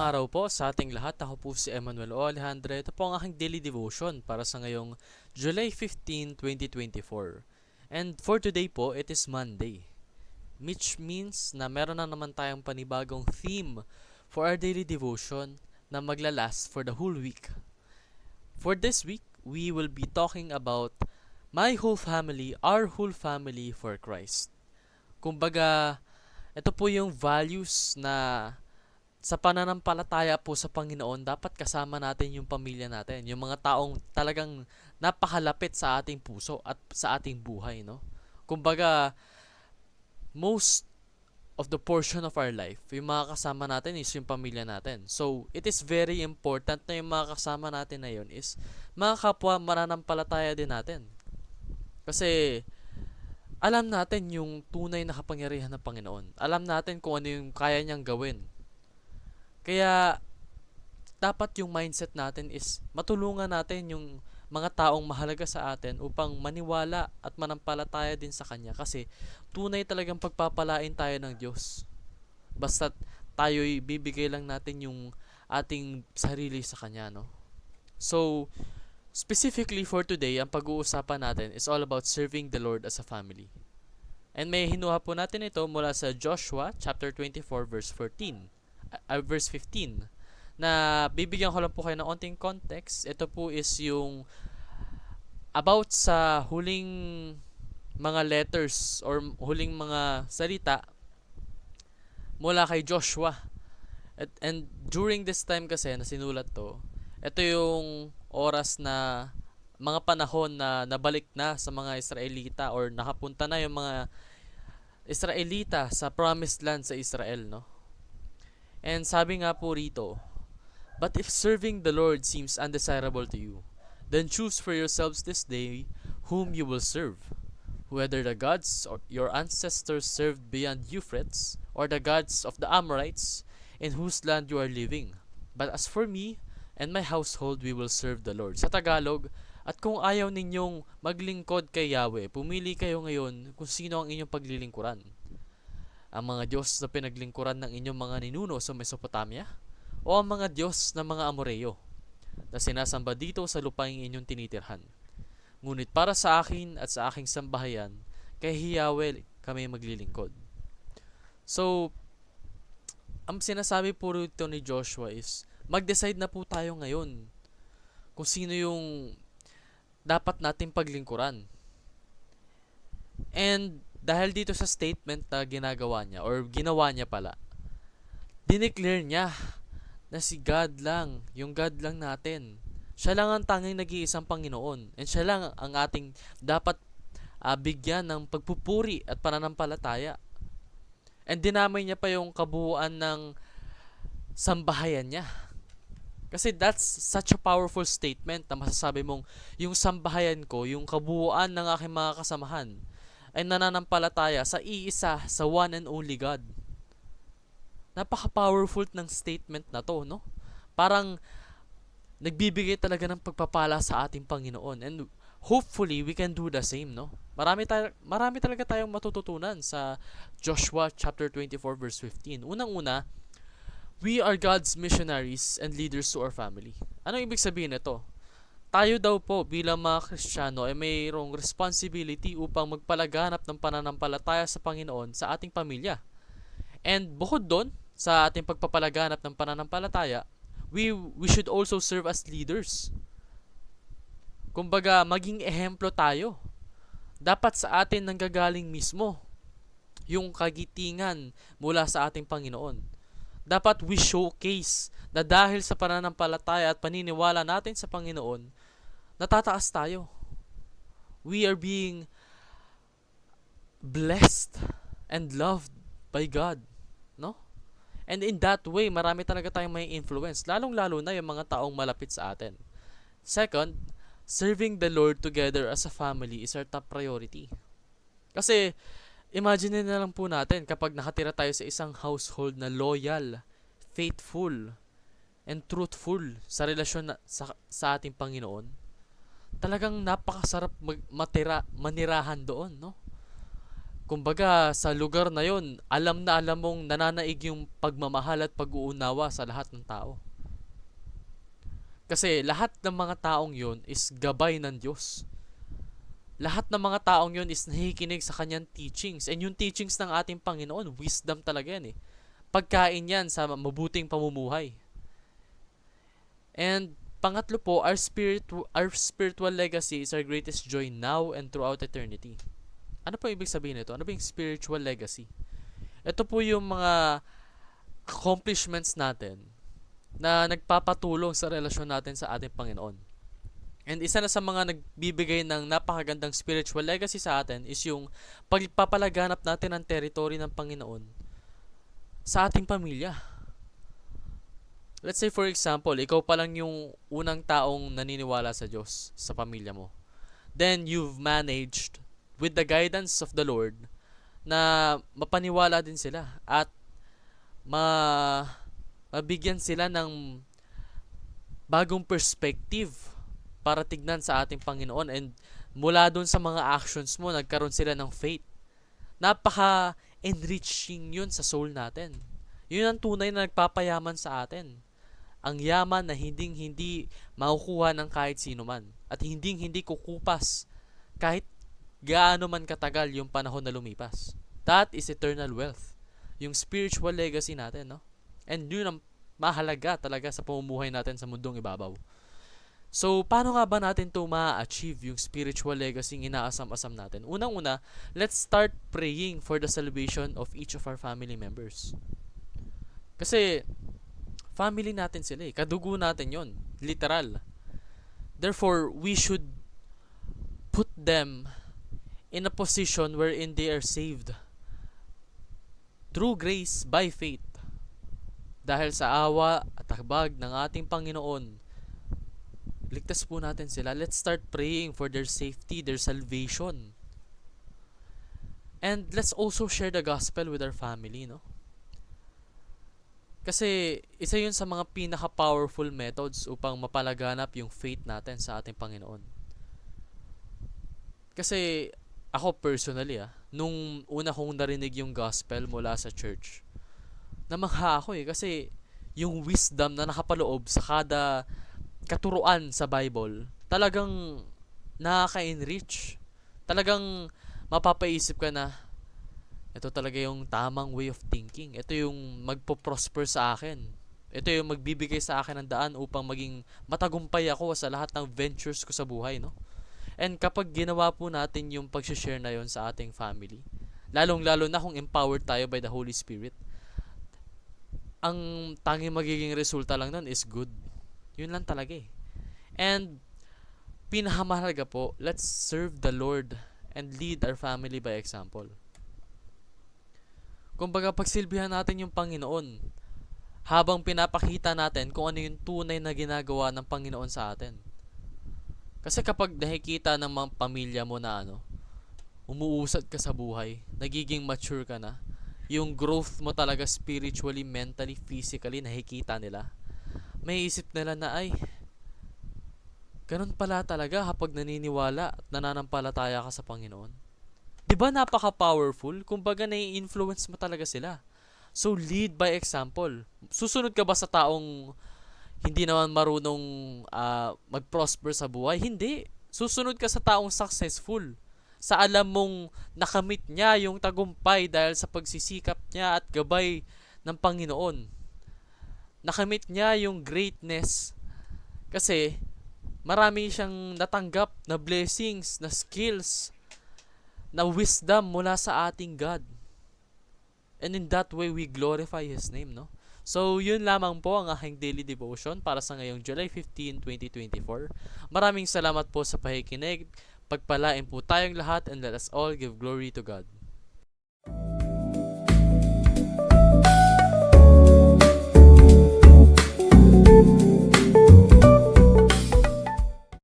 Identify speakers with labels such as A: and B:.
A: araw po sa ating lahat. Ako po si Emmanuel O. Alejandro. Ito po ang aking daily devotion para sa ngayong July 15, 2024. And for today po, it is Monday. Which means na meron na naman tayong panibagong theme for our daily devotion na maglalast for the whole week. For this week, we will be talking about my whole family, our whole family for Christ. Kumbaga, ito po yung values na sa pananampalataya po sa Panginoon, dapat kasama natin yung pamilya natin, yung mga taong talagang napakalapit sa ating puso at sa ating buhay, no? Kumbaga, most of the portion of our life, yung mga kasama natin is yung pamilya natin. So, it is very important na yung mga kasama natin na yun is mga kapwa mananampalataya din natin. Kasi, alam natin yung tunay na kapangyarihan ng Panginoon. Alam natin kung ano yung kaya niyang gawin. Kaya, dapat yung mindset natin is matulungan natin yung mga taong mahalaga sa atin upang maniwala at manampalataya din sa Kanya kasi tunay talagang pagpapalain tayo ng Diyos. Basta tayo'y bibigay lang natin yung ating sarili sa Kanya, no? So, specifically for today, ang pag-uusapan natin is all about serving the Lord as a family. And may hinuha po natin ito mula sa Joshua chapter 24 verse 15 na bibigyan ko lang po kayo ng onting context. Ito po is yung about sa huling mga letters or huling mga salita mula kay Joshua. And during this time kasi na sinulat to, ito yung oras na mga panahon na nabalik na sa mga Israelita or nakapunta na yung mga Israelita sa promised land sa Israel, no? And sabi nga po rito, but if serving the Lord seems undesirable to you, then choose for yourselves this day whom you will serve, whether the gods or your ancestors served beyond Euphrates, or the gods of the Amorites in whose land you are living. But as for me and my household, we will serve the Lord. Sa Tagalog, at kung ayaw ninyong maglingkod kay Yahweh, pumili kayo ngayon kung sino ang inyong paglilingkuran. Ang mga Diyos na pinaglingkuran ng inyong mga ninuno sa Mesopotamia, o ang mga Diyos ng mga Amoreo na sinasamba dito sa lupaing inyong tinitirhan. Ngunit para sa akin at sa aking sambahayan, kay Yahweh kami maglilingkod. So, ang sinasabi po rito ni Joshua is, mag-decide na po tayo ngayon kung sino yung dapat nating paglingkuran. And dahil dito sa statement na ginagawa niya, or ginawa niya pala, dineclare niya na si God lang, yung God lang natin. Siya lang ang tanging nag-iisang Panginoon. And siya lang ang ating dapat bigyan ng pagpupuri at pananampalataya. And dinamay niya pa yung kabuuan ng sambahayan niya. Kasi that's such a powerful statement na masasabi mong yung sambahayan ko, yung kabuuan ng aking mga kasamahan ay nananampalataya sa iisa, sa one and only God. Napaka-powerful ng statement na to, no? Parang nagbibigay talaga ng pagpapala sa ating Panginoon. And hopefully, we can do the same, no? Marami talaga tayong matututunan sa Joshua chapter 24 verse 15. Unang-una, we are God's missionaries and leaders to our family. Anong ibig sabihin nito? Tayo daw po bilang mga Kristiyano ay mayroong responsibility upang magpalaganap ng pananampalataya sa Panginoon sa ating pamilya. And bukod doon, sa ating pagpapalaganap ng pananampalataya, we should also serve as leaders. Kumbaga, maging ehemplo tayo. Dapat sa atin nanggagaling mismo yung kagitingan mula sa ating Panginoon. Dapat we showcase na dahil sa pananampalataya at paniniwala natin sa Panginoon, natataas tayo. We are being blessed and loved by God, no? And in that way, marami talaga tayong may influence, lalong-lalo na yung mga taong malapit sa atin. Second, serving the Lord together as a family is our top priority. Kasi, imagine na lang po natin kapag nakatira tayo sa isang household na loyal, faithful, and truthful sa relasyon sa ating Panginoon. Talagang napakasarap manirahan doon, no? Kumbaga, sa lugar na yon, alam na alam mong nananaig yung pagmamahal at pag-uunawa sa lahat ng tao. Kasi lahat ng mga taong yon is gabay ng Diyos. Lahat ng mga taong yon is nakikinig sa kanyang teachings. And yung teachings ng ating Panginoon, wisdom talaga yan eh. Pagkain yan sa mabuting pamumuhay. And pangatlo po, our spiritual legacy is our greatest joy now and throughout eternity. Ano po ibig sabihin nito? Ano ba yung spiritual legacy? Ito po yung mga accomplishments natin na nagpapatulong sa relasyon natin sa ating Panginoon. And isa na sa mga nagbibigay ng napakagandang spiritual legacy sa atin is yung pagpapalaganap natin ng territory ng Panginoon sa ating pamilya. Let's say for example, ikaw pa lang yung unang taong naniniwala sa Diyos sa pamilya mo. Then you've managed with the guidance of the Lord na mapaniwala din sila at mabigyan sila ng bagong perspective para tignan sa ating Panginoon, and mula dun sa mga actions mo, nagkaroon sila ng faith. Napaka-enriching yun sa soul natin. Yun ang tunay na nagpapayaman sa atin. Ang yaman na hindi makukuha ng kahit sino man at hindi kukupas kahit gaano man katagal yung panahon na lumipas. That is eternal wealth. Yung spiritual legacy natin, no? And yun ang mahalaga talaga sa pamumuhay natin sa mundong ibabaw. So, paano nga ba natin to ma-achieve yung spiritual legacy ng inaasam-asam natin? Unang-una, let's start praying for the salvation of each of our family members. Kasi, family natin sila eh. Kadugo natin yon, literal. Therefore, we should put them in a position wherein they are saved through grace by faith. Dahil sa awa at habag ng ating Panginoon, ligtas po natin sila. Let's start praying for their safety, their salvation. And let's also share the gospel with our family, no? Kasi isa yun sa mga pinaka-powerful methods upang mapalaganap yung faith natin sa ating Panginoon. Kasi ako personally, nung una kong narinig yung gospel mula sa church, namangha ako eh. Kasi yung wisdom na nakapaloob sa kada katuruan sa Bible, talagang nakaka-enrich. Talagang mapapaisip ka na, ito talaga yung tamang way of thinking. Ito yung magpo-prosper sa akin. Ito yung magbibigay sa akin ng daan upang maging matagumpay ako sa lahat ng ventures ko sa buhay, no? And kapag ginawa po natin yung pag-share na yon sa ating family, lalong-lalo na kung empowered tayo by the Holy Spirit, ang tanging magiging resulta lang nun is good. Yun lang talaga eh. And pinakamahalaga po, let's serve the Lord and lead our family by example. Kumbaga, pagsilbihan natin yung Panginoon habang pinapakita natin kung ano yung tunay na ginagawa ng Panginoon sa atin. Kasi kapag nakikita ng mga pamilya mo na umuusad ka sa buhay, nagiging mature ka na, yung growth mo talaga spiritually, mentally, physically, nakikita nila, may isip nila na ay, ganun pala talaga kapag naniniwala at nananampalataya ka sa Panginoon. Diba napaka-powerful? Kumbaga nai-influence mo talaga sila. So lead by example. Susunod ka ba sa taong hindi naman marunong mag-prosper sa buhay? Hindi. Susunod ka sa taong successful. Sa alam mong nakamit niya yung tagumpay dahil sa pagsisikap niya at gabay ng Panginoon. Nakamit niya yung greatness kasi marami siyang natanggap na blessings, na skills, na wisdom mula sa ating God. And in that way, we glorify His name, no? So, yun lamang po ang aking daily devotion para sa ngayong July 15, 2024. Maraming salamat po sa pakikinig. Pagpalain po tayong lahat and let us all give glory to God.